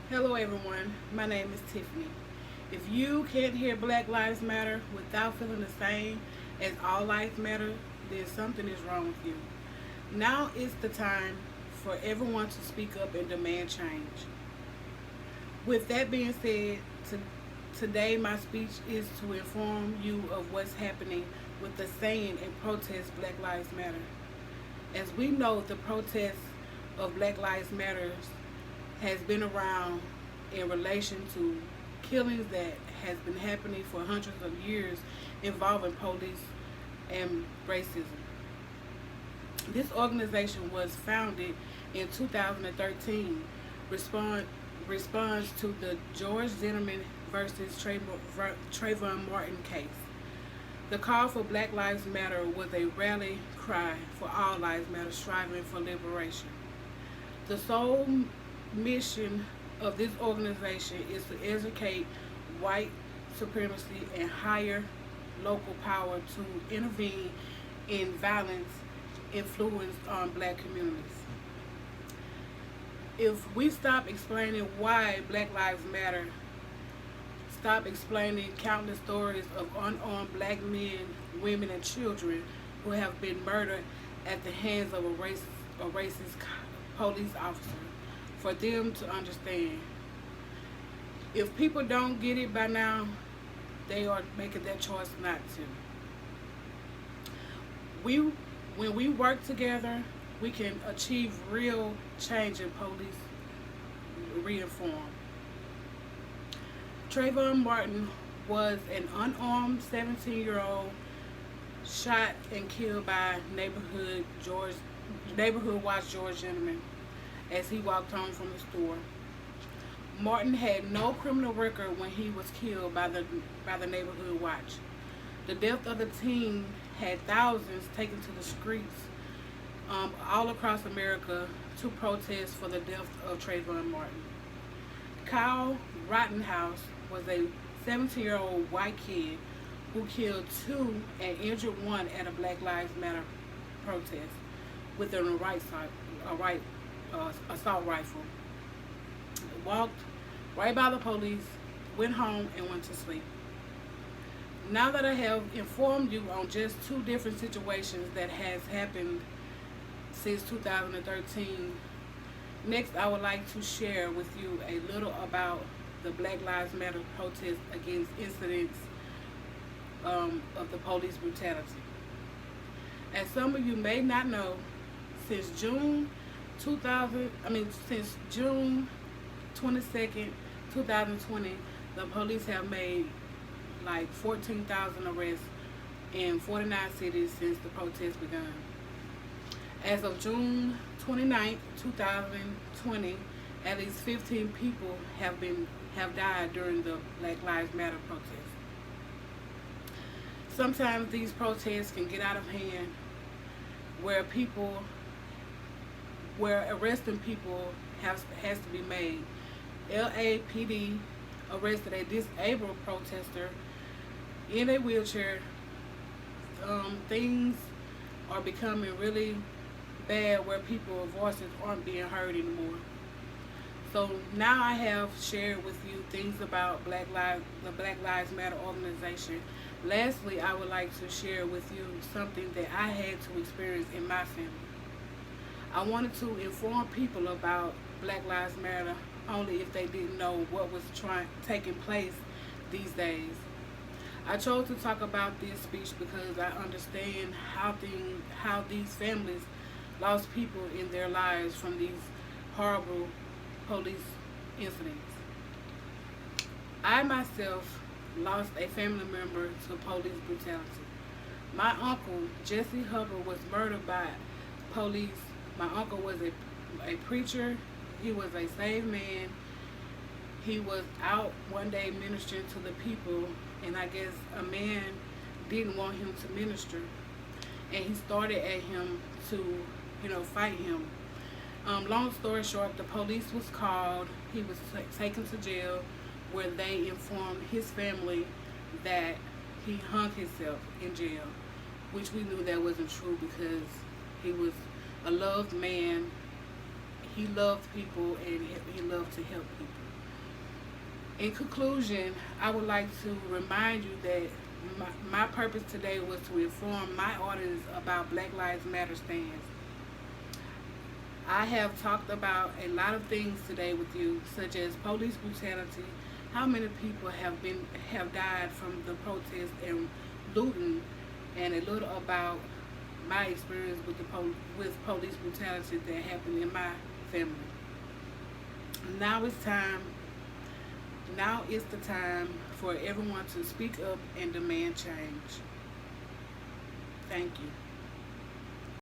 Hello, everyone. My name is Tiffany. If you can't hear Black Lives Matter without feeling the same as All Lives Matter, then something is wrong with you. Now is the time for everyone to speak up and demand change. With that being said, today my speech is to inform you of what's happening with the saying and protest Black Lives Matter. As we know, the protest of Black Lives Matter has been around in relation to killings that has been happening for hundreds of years involving police and racism. This organization was founded in 2013, respond, responds to the George Zimmerman versus Trayvon Martin case. The call for Black Lives Matter was a rally cry for all lives matter, striving for liberation. The sole mission of this organization is to educate white supremacy and higher local power to intervene in violence influenced on black communities. If we stop explaining why Black Lives Matter, stop explaining countless stories of unarmed black men, women, and children who have been murdered at the hands of a racist police officer, for them to understand. If people don't get it by now, they are making that choice not to. We, when we work together, we can achieve real change in police reform. Trayvon Martin was an unarmed 17-year-old shot and killed by neighborhood watch George Zimmerman as he walked home from the store. Martin had no criminal record when he was killed by the neighborhood watch. The death of the teen had thousands taken to the streets all across America to protest for the death of Trayvon Martin. Kyle Rittenhouse was a 17-year-old white kid who killed two and injured one at a Black Lives Matter protest with a assault rifle. Walked right by the police, went home, and went to sleep. Now that I have informed you on just two different situations that has happened since 2013, next I would like to share with you a little about the Black Lives Matter protest against incidents of the police brutality. As some of you may not know, since since June 22nd, 2020, the police have made like 14,000 arrests in 49 cities since the protest began. As of June 29th, 2020, at least 15 people have died during the Black Lives Matter protest. Sometimes these protests can get out of hand where arresting people has to be made. LAPD arrested a disabled protester in a wheelchair. Things are becoming really bad where people's voices aren't being heard anymore. So now I have shared with you things about the Black Lives Matter organization. Lastly, I would like to share with you something that I had to experience in my family. I wanted to inform people about Black Lives Matter only if they didn't know what was taking place these days. I chose to talk about this speech because I understand how these families lost people in their lives from these horrible police incidents. I myself lost a family member to police brutality. My uncle, Jesse Hubbard, was murdered by police. My uncle was a preacher. He was a saved man. He was out one day ministering to the people, and I guess a man didn't want him to minister, and he started at him to, fight him. Long story short, the police was called. He was taken to jail, where they informed his family that he hung himself in jail, which we knew that wasn't true because he was a loved man. He loved people and he loved to help people. In conclusion, I would like to remind you that my purpose today was to inform my audience about Black Lives Matter stands. I have talked about a lot of things today with you, such as police brutality, how many people have died from the protest and looting, and a little about my experience with with police brutality that happened in my family. Now it's time. Now is the time for everyone to speak up and demand change. Thank you.